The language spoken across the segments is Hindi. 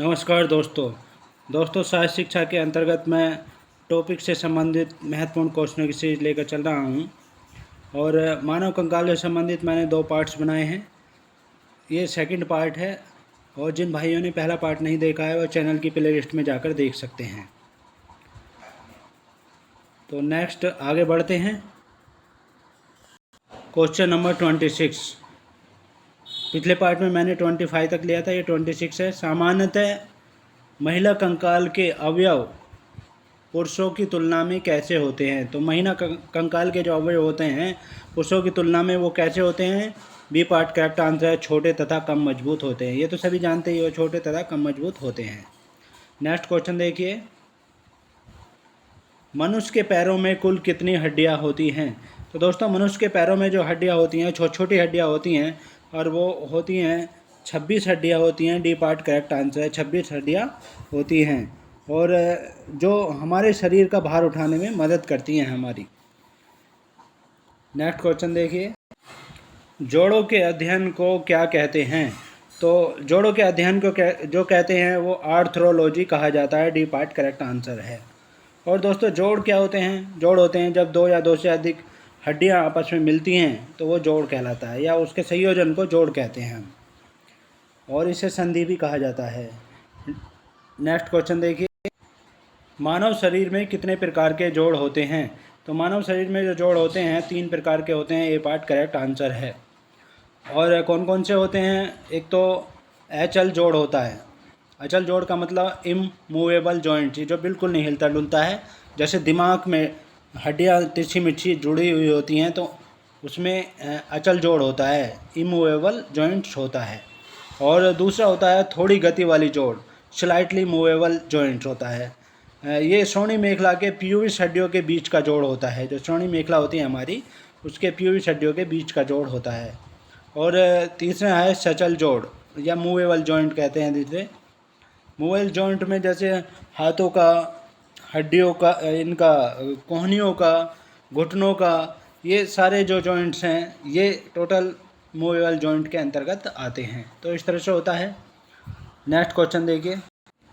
नमस्कार दोस्तों शास्त्र शिक्षा के अंतर्गत मैं टॉपिक से संबंधित महत्वपूर्ण क्वेश्चनों की सीरीज लेकर चल रहा हूं और मानव कंकाल से संबंधित मैंने 2 पार्ट्स बनाए हैं। ये सेकंड पार्ट है और जिन भाइयों ने पहला पार्ट नहीं देखा है वो चैनल की प्ले लिस्ट में जाकर देख सकते हैं। तो नेक्स्ट आगे बढ़ते हैं। Question number 26। पिछले पार्ट में मैंने 25 तक लिया था, ये 26 है। सामान्यतः महिला कंकाल के अवयव पुरुषों की तुलना में कैसे होते हैं? तो महिला कंकाल के जो अवयव होते हैं पुरुषों की तुलना में वो कैसे होते हैं? बी पार्ट करेक्ट आंसर है, छोटे तथा कम मजबूत होते हैं। ये तो सभी जानते ही हो, छोटे तथा कम मजबूत होते हैं। नेक्स्ट क्वेश्चन देखिए, मनुष्य के पैरों में कुल कितनी हड्डियां होती हैं? तो दोस्तों मनुष्य के पैरों में जो हड्डियां होती हैं छोटी छोटी हड्डियां होती हैं और वो होती हैं 26 हड्डियां होती हैं। डी पार्ट करेक्ट आंसर है, 26 हड्डियां होती हैं और जो हमारे शरीर का भार उठाने में मदद करती हैं हमारी। नेक्स्ट क्वेश्चन देखिए, जोड़ों के अध्ययन को क्या कहते हैं? तो जोड़ों के अध्ययन को जो कहते हैं वो आर्थ्रोलॉजी कहा जाता है। डी पार्ट करेक्ट आंसर है। और दोस्तों जोड़ क्या होते हैं? जोड़ होते हैं जब 2 या 2 से अधिक हड्डियां आपस में मिलती हैं तो वो जोड़ कहलाता है, या उसके संयोजन को जोड़ कहते हैं हम, और इसे संधि भी कहा जाता है। नेक्स्ट क्वेश्चन देखिए, मानव शरीर में कितने प्रकार के जोड़ होते हैं? तो मानव शरीर में जो जोड़ होते हैं 3 प्रकार के होते हैं। ए पार्ट करेक्ट आंसर है। और कौन कौन से होते हैं? एक तो अचल जोड़ होता है। अचल जोड़ का मतलब इमूवेबल जॉइंट, जो बिल्कुल नहीं हिलता डुलता है। जैसे दिमाग में हड्डियाँ तिरछी मिर्ची जुड़ी हुई होती हैं तो उसमें अचल जोड़ होता है, इमूवेबल जॉइंट्स होता है। और दूसरा होता है थोड़ी गति वाली जोड़, स्लाइटली मूवेबल जॉइंट्स होता है। ये श्रोणि मेखला के प्यूबिस हड्डियों के बीच का जोड़ होता है। जो श्रोणि मेखला होती है हमारी, उसके प्यूबिस हड्डियों के बीच का जोड़ होता है। और तीसरा है सचल जोड़ या मूवेबल जॉइंट कहते हैं जिसे। मूवेबल जॉइंट में जैसे हाथों का, हड्डियों का, इनका कोहनियों का, घुटनों का, ये सारे जो जॉइंट्स हैं ये टोटल मूवेबल जॉइंट के अंतर्गत आते हैं। तो इस तरह से होता है। नेक्स्ट क्वेश्चन देखिए,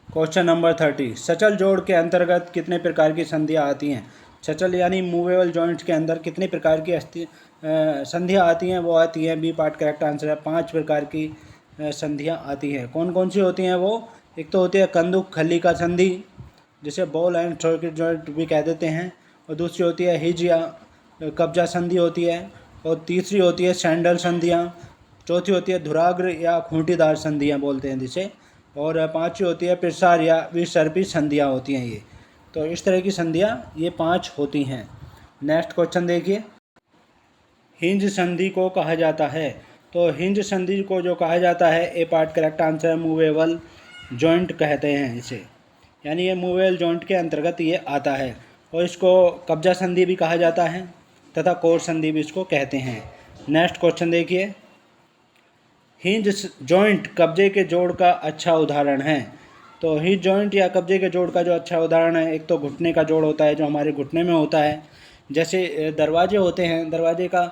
क्वेश्चन नंबर 30। सचल जोड़ के अंतर्गत कितने प्रकार की संधियाँ आती हैं? सचल यानी मूवेबल जॉइंट्स के अंदर कितने प्रकार की संधियाँ आती हैं? वो आती हैं, बी पार्ट करेक्ट आंसर है, 5 प्रकार की संधियाँ आती हैं। कौन कौन सी होती हैं वो? एक तो होती है कंदुक खली का संधि, जिसे बॉल एंड सॉकेट जॉइंट भी कह देते हैं। और दूसरी होती है हिज या कब्जा संधि होती है। और तीसरी होती है सैंडल संधियाँ। चौथी होती है धुराग्र या खूंटीदार संधियाँ बोलते हैं जिसे। और पांचवी होती है प्रसार या विसर्पी संधियाँ होती हैं ये। तो इस तरह की संधियाँ ये 5 होती हैं। नेक्स्ट क्वेश्चन देखिए, हिंज संधि को कहा जाता है। तो हिंज संधि को जो कहा जाता है, ए पार्ट करेक्ट आंसर है, मूवेबल जॉइंट कहते हैं इसे, यानी ये मूवेबल जॉइंट के अंतर्गत ये आता है। और इसको कब्जा संधि भी कहा जाता है तथा कोर संधि भी इसको कहते हैं। नेक्स्ट क्वेश्चन देखिए, हिंज जॉइंट कब्जे के जोड़ का अच्छा उदाहरण है। तो हिंज जॉइंट या कब्जे के जोड़ का जो अच्छा उदाहरण है, एक तो घुटने का जोड़ होता है जो हमारे घुटने में होता है। जैसे दरवाजे होते हैं, दरवाजे का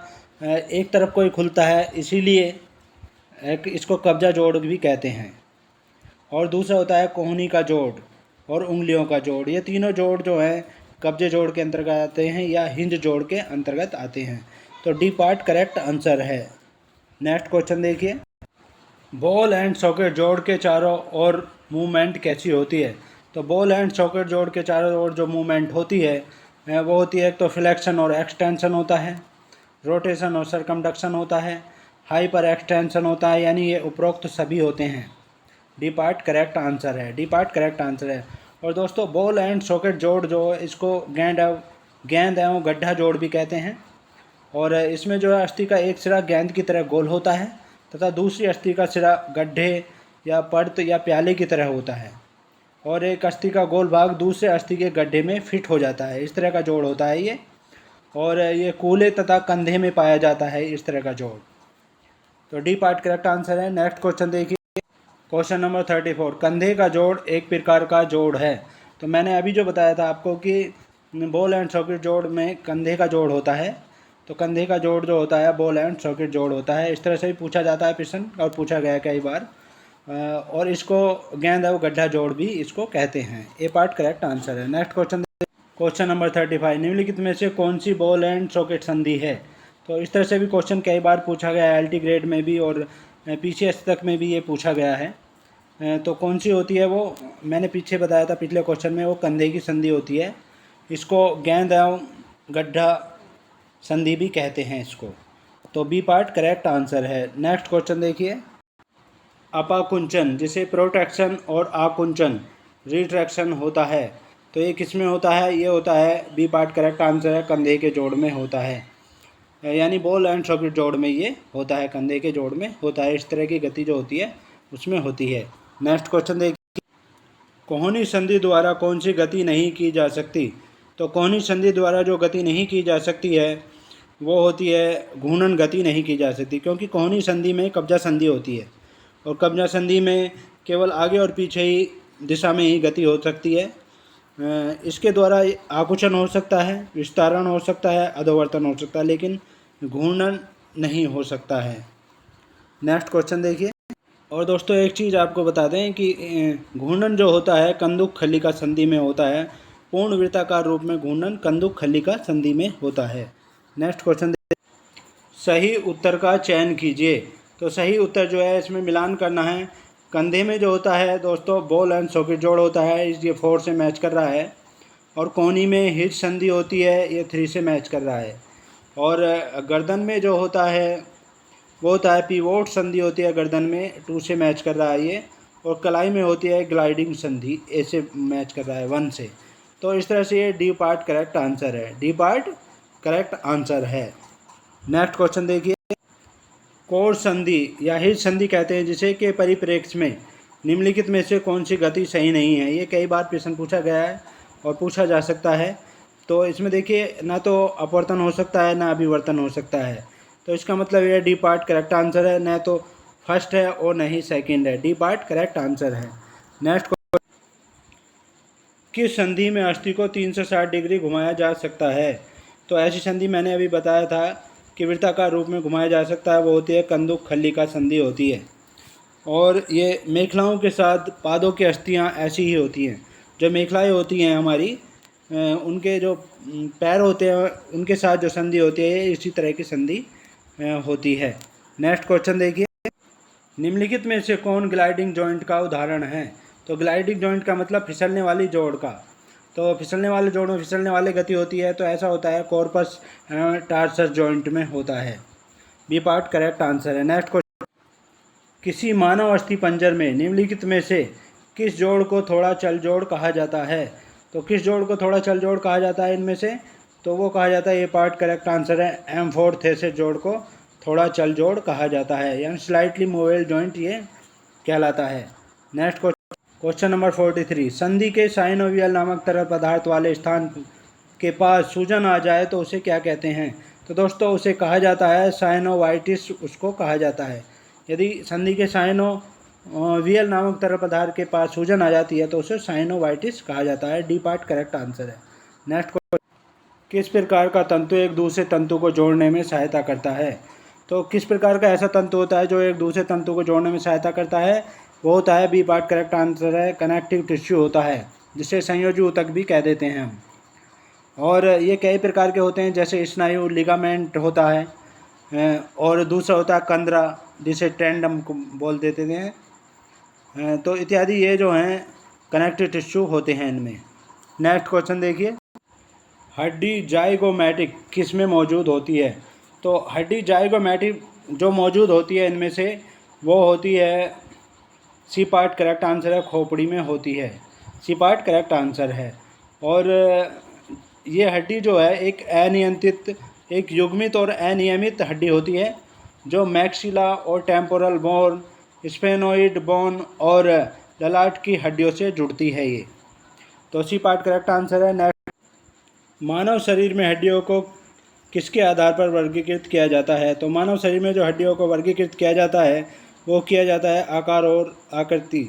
एक तरफ कोई खुलता है, इसीलिए इसको कब्जा जोड़ भी कहते हैं। और दूसरा होता है कोहनी का जोड़ और उंगलियों का जोड़। ये तीनों जोड़ जो हैं कब्जे जोड़ के अंतर्गत आते हैं या हिंज जोड़ के अंतर्गत आते हैं। तो डी पार्ट करेक्ट आंसर है। नेक्स्ट क्वेश्चन देखिए, बॉल एंड सॉकेट जोड़ के चारों ओर मूवमेंट कैसी होती है? तो बॉल एंड सॉकेट जोड़ के चारों ओर जो मूवमेंट होती है वो होती है, एक तो फ्लेक्शन और एक्सटेंशन होता है, रोटेशन और सरकमडक्शन होता है, हाइपर एक्सटेंशन होता है, यानी ये उपरोक्त सभी होते हैं। डी पार्ट करेक्ट आंसर है, डी पार्ट करेक्ट आंसर है। और दोस्तों बॉल एंड सॉकेट जोड़ जो है इसको गेंद एवं गड्ढा जोड़ भी कहते हैं। और इसमें जो है अस्थि का एक सिरा गेंद की तरह गोल होता है तथा दूसरी अस्थि का सिरा गड्ढे या पर्त या प्याले की तरह होता है, और एक अस्थि का गोल भाग दूसरे अस्थि के गड्ढे में फिट हो जाता है। इस तरह का जोड़ होता है ये, और ये कूल्हे तथा कंधे में पाया जाता है इस तरह का जोड़। तो डी पार्ट करेक्ट आंसर है। नेक्स्ट क्वेश्चन देखिए, क्वेश्चन नंबर 34। कंधे का जोड़ एक प्रकार का जोड़ है। तो मैंने अभी जो बताया था आपको कि बॉल एंड सॉकेट जोड़ में कंधे का जोड़ होता है। तो कंधे का जोड़ जो होता है बॉल एंड सॉकेट जोड़ होता है। इस तरह से भी पूछा जाता है प्रश्न, और पूछा गया कई बार। और इसको गेंद है वो गड्ढा जोड़ भी इसको कहते हैं। ए पार्ट करेक्ट आंसर है। नेक्स्ट क्वेश्चन, क्वेश्चन नंबर 35, निम्नलिखित में से कौन सी बॉल एंड सॉकेट संधि है? तो इस तरह से भी क्वेश्चन कई बार पूछा गया है, एलटी ग्रेड में भी और पीसीएस तक में भी ये पूछा गया है। तो कौन सी होती है वो मैंने पीछे बताया था पिछले क्वेश्चन में, वो कंधे की संधि होती है। इसको गेंद गड्ढा संधि भी कहते हैं इसको। तो बी पार्ट करेक्ट आंसर है। नेक्स्ट क्वेश्चन देखिए, अपाकुंचन जिसे प्रोट्रैक्शन और आकुंचन रिट्रैक्शन होता है, तो ये किस में होता है? ये होता है, बी पार्ट करेक्ट आंसर है, कंधे के जोड़ में होता है, यानी बॉल एंड सॉकेट जोड़ में ये होता है, कंधे के जोड़ में होता है। इस तरह की गति जो होती है उसमें होती है। नेक्स्ट क्वेश्चन देखिए, कोहनी संधि द्वारा कौन सी गति नहीं की जा सकती? तो कोहनी संधि द्वारा जो गति नहीं की जा सकती है वो होती है घूर्णन गति नहीं की जा सकती, क्योंकि कोहनी संधि में कब्जा संधि होती है और कब्जा संधि में केवल आगे और पीछे ही दिशा में ही गति हो सकती है। इसके द्वारा आकुंचन हो सकता है, विस्तारण हो सकता है, अधोवर्तन हो सकता है, लेकिन घूर्णन नहीं हो सकता है। नेक्स्ट क्वेश्चन देखिए। और दोस्तों एक चीज़ आपको बता दें कि घूर्णन जो होता है कंदुक खल्लिका संधि में होता है, पूर्ण वृत्ताकार रूप में घूर्णन कंदुक खल्लिका संधि में होता है। नेक्स्ट क्वेश्चन देखिए, सही उत्तर का चयन कीजिए। तो सही उत्तर जो है इसमें मिलान करना है। कंधे में जो होता है दोस्तों बॉल एंड सॉकेट जोड़ होता है, ये 4 से मैच कर रहा है। और कोहनी में हिच संधि होती है, ये 3 से मैच कर रहा है। और गर्दन में जो होता है वो होता है पिवोट संधि होती है, गर्दन में 2 से मैच कर रहा है ये। और कलाई में होती है ग्लाइडिंग संधि, ए से मैच कर रहा है 1 से। तो इस तरह से ये डी पार्ट करेक्ट आंसर है। डी पार्ट करेक्ट आंसर है। नेक्स्ट क्वेश्चन देखिए, कोर संधि या हिच संधि कहते हैं जिसे के परिप्रेक्ष्य में निम्नलिखित में से कौन सी गति सही नहीं है? ये कई बार प्रश्न पूछा गया है और पूछा जा सकता है। तो इसमें देखिए ना तो अपवर्तन हो सकता है ना अभिवर्तन हो सकता है। तो इसका मतलब ये डी पार्ट करेक्ट आंसर है, न तो फर्स्ट है और न ही सेकंड है। डी पार्ट करेक्ट आंसर है। नेक्स्ट, किस संधि में अस्थि को 360 डिग्री घुमाया जा सकता है? तो ऐसी संधि मैंने अभी बताया था कि वृत्ताकार रूप में घुमाया जा सकता है, वो होती है कंदुक खल्लिका संधि होती है। और ये मेखलाओं के साथ पादों की अस्थियाँ ऐसी ही होती हैं। जो मेखलाएँ होती हैं हमारी, उनके जो पैर होते हैं उनके साथ जो संधि होती है इसी तरह की संधि होती है। नेक्स्ट क्वेश्चन देखिए, निम्नलिखित में से कौन ग्लाइडिंग जॉइंट का उदाहरण है? तो ग्लाइडिंग जॉइंट का मतलब फिसलने वाली जोड़ का। तो फिसलने वाले जोड़ में फिसलने वाली गति होती है, तो ऐसा होता है कॉर्पस टार्सस जॉइंट में होता है। बी पार्ट करेक्ट आंसर है। नेक्स्ट क्वेश्चन, किसी मानव अस्थि पंजर में निम्नलिखित में से किस जोड़ को थोड़ा चल जोड़ कहा जाता है? तो किस जोड़ को थोड़ा चल जोड़ कहा जाता है इनमें से? तो वो कहा जाता है, ये पार्ट करेक्ट आंसर है, M4 थेसिस जोड़ को थोड़ा चल जोड़ कहा जाता है, यानी स्लाइटली मूवेबल जॉइंट ये कहलाता है। नेक्स्ट क्वेश्चन नंबर 43, संधि के साइनोवियल नामक तरल पदार्थ वाले स्थान के पास सूजन आ जाए तो उसे क्या कहते हैं? तो दोस्तों उसे कहा जाता है साइनोवाइटिस, उसको कहा जाता है। यदि संधि के साइनोवियल नामक तरल पदार्थ के पास सूजन आ जाती है तो उसे साइनोवाइटिस कहा जाता है। डी पार्ट करेक्ट आंसर है। नेक्स्ट क्वेश्चन, किस प्रकार का तंतु एक दूसरे तंतु को जोड़ने में सहायता करता है? तो किस प्रकार का ऐसा तंतु होता है जो एक दूसरे तंतु को जोड़ने में सहायता करता है? वो होता है, बी पार्ट करेक्ट आंसर है, कनेक्टिव टिश्यू होता है, जिसे संयोजी ऊतक भी कह देते हैं हम। और ये कई प्रकार के होते हैं, जैसे स्नायु लिगामेंट होता है, और दूसरा होता है कंदरा, जिसे टेंडम बोल देते हैं। तो इत्यादि ये जो हैं कनेक्टिव टिश्यू होते हैं इनमें। नेक्स्ट क्वेश्चन देखिए, हड्डी जाइगोमैटिक किस में मौजूद होती है? तो हड्डी जाइगोमैटिक जो मौजूद होती है इनमें से वो होती है, सी पार्ट करेक्ट आंसर है, खोपड़ी में होती है। सी पार्ट करेक्ट आंसर है। और ये हड्डी जो है एक अनियंत्रित, एक युग्मित और अनियमित हड्डी होती है, जो मैक्सिला और टेम्पोरल बोन, स्फेनोइड बोन और ललाट की हड्डियों से जुड़ती है ये। तो सी पार्ट करेक्ट आंसर है। नेक्स्ट, मानव शरीर में हड्डियों को किसके आधार पर वर्गीकृत किया जाता है? तो मानव शरीर में जो हड्डियों को वर्गीकृत किया जाता है वो किया जाता है आकार और आकृति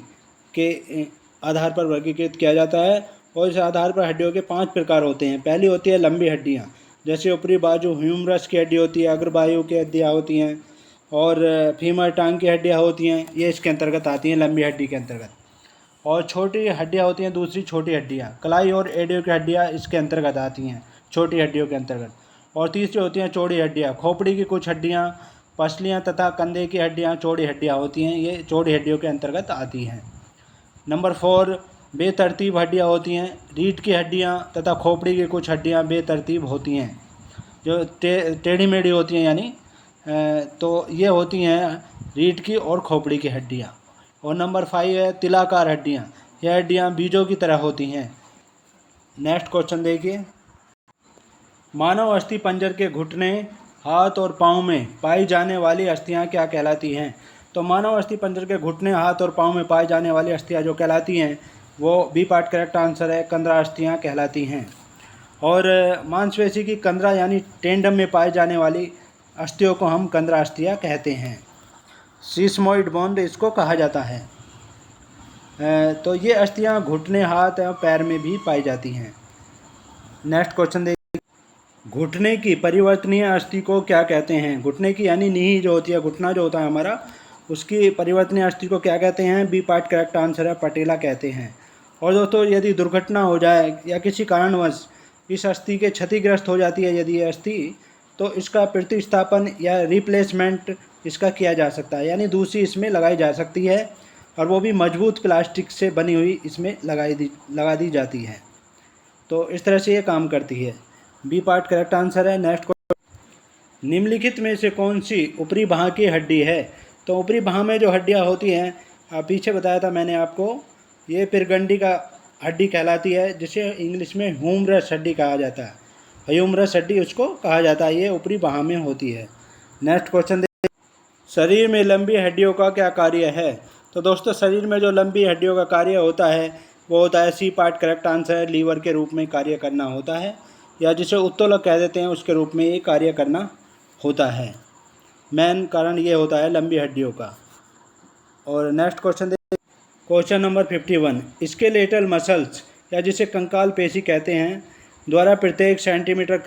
के आधार पर वर्गीकृत किया जाता है। और इस आधार पर हड्डियों के 5 प्रकार होते हैं। पहली होती है लंबी हड्डियाँ, जैसे ऊपरी बाजू ह्यूमरस की हड्डी होती है, अग्रवायु की हड्डियाँ होती हैं, और फीमर टांग की हड्डियाँ होती हैं, ये इसके अंतर्गत आती हैं, लंबी हड्डी के अंतर्गत। और छोटी हड्डियाँ होती हैं दूसरी छोटी हड्डियाँ, कलाई और एडियो की हड्डियाँ इसके अंतर्गत आती हैं, छोटी हड्डियों के अंतर्गत। और तीसरी होती हैं चौड़ी हड्डियाँ, खोपड़ी की कुछ हड्डियाँ, पसलियाँ तथा कंधे की हड्डियाँ चौड़ी हड्डियाँ होती हैं, ये चौड़ी हड्डियों के अंतर्गत आती हैं। नंबर 4, बेतरतीब हड्डियाँ होती हैं, रीढ़ की हड्डियाँ तथा खोपड़ी की कुछ हड्डियाँ बेतरतीब होती हैं, जो टेढ़ी मेढ़ी होती हैं, यानी तो ये होती हैं रीढ़ की और खोपड़ी की हड्डियाँ। और नंबर 5 है तिलाकार हड्डियाँ, यह हड्डियाँ बीजों की तरह होती हैं। नेक्स्ट क्वेश्चन देखिए, मानव अस्थि पंजर के घुटने, हाथ और पाँव में पाई जाने वाली अस्थियाँ क्या कहलाती हैं? तो मानव अस्थि पंजर के घुटने, हाथ और पाँव में पाई जाने वाली अस्थियाँ जो कहलाती हैं वो बी पार्ट करेक्ट आंसर है, कंदरा अस्थियाँ कहलाती हैं। और मांसपेशी की कंदरा यानी टेंडम में पाई जाने वाली अस्थियों को हम कंदरा अस्थियाँ कहते हैं। सीस्मोइड बोन इसको कहा जाता है। तो ये अस्थियाँ घुटने, हाथ एवं पैर में भी पाई जाती हैं। नेक्स्ट क्वेश्चन देखिए, घुटने की परिवर्तनीय अस्थि को क्या कहते हैं? घुटने की यानी नींह जो होती है, घुटना जो होता है हमारा, उसकी परिवर्तनीय अस्थि को क्या कहते हैं? बी पार्ट करेक्ट आंसर है, पटेला कहते हैं। और दोस्तों यदि दुर्घटना हो जाए या किसी कारणवश इस अस्थि के क्षतिग्रस्त हो जाती है यदि ये अस्थि, तो इसका प्रतिस्थापन या रिप्लेसमेंट इसका किया जा सकता है, यानी दूसरी इसमें लगाई जा सकती है, और वो भी मजबूत प्लास्टिक से बनी हुई इसमें लगा दी जाती है। तो इस तरह से ये काम करती है। बी पार्ट करेक्ट आंसर है। नेक्स्ट, निम्नलिखित में से कौन सी ऊपरी बाह की हड्डी है? तो ऊपरी बाह में जो हड्डियाँ होती हैं, पीछे बताया था मैंने आपको, ये पिरगंडी का हड्डी कहलाती है, जिसे इंग्लिश में ह्यूमरस हड्डी कहा जाता है। ह्यूमरस हड्डी उसको कहा जाता है, ये ऊपरी बाह में होती है। नेक्स्ट क्वेश्चन देखिए, शरीर में लंबी हड्डियों का क्या कार्य है? तो दोस्तों शरीर में जो लंबी हड्डियों का कार्य होता है वो होता है, सी पार्ट करेक्ट आंसर है, लीवर के रूप में कार्य करना होता है, या जिसे उत्तोलक कह देते हैं उसके रूप में ये कार्य करना होता है। मेन कारण ये होता है लंबी हड्डियों का। और नेक्स्ट क्वेश्चन देखिए, क्वेश्चन नंबर 51, स्केलेटल मसल्स या जिसे कंकाल पेशी कहते हैं द्वारा प्रत्येक सेंटीमीटर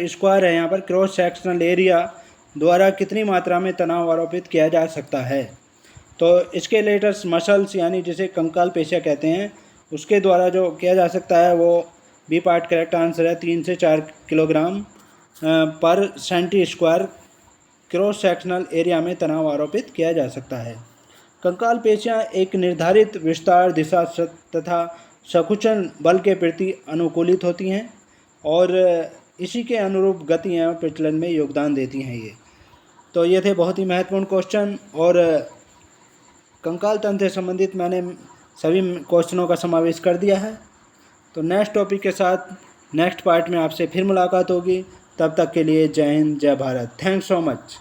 स्क्वायर है यहाँ पर, क्रॉस सेक्शनल एरिया द्वारा कितनी मात्रा में तनाव आरोपित किया जा सकता है? तो स्केलेटस मसल्स यानी जिसे कंकाल पेशियाँ कहते हैं उसके द्वारा जो किया जा सकता है वो बी पार्ट करेक्ट आंसर है, 3 से 4 किलोग्राम पर centi square cross sectional area में तनाव आरोपित किया जा सकता है। कंकाल पेशियाँ एक निर्धारित विस्तार, दिशा तथा संकुचन बल के प्रति अनुकूलित होती हैं और इसी के अनुरूप गति एवं प्रचलन में योगदान देती हैं ये। तो ये थे बहुत ही महत्वपूर्ण क्वेश्चन, और कंकाल तंत्र से संबंधित मैंने सभी क्वेश्चनों का समावेश कर दिया है। तो नेक्स्ट टॉपिक के साथ नेक्स्ट पार्ट में आपसे फिर मुलाकात होगी। तब तक के लिए जय हिंद, जय भारत। Thanks so much.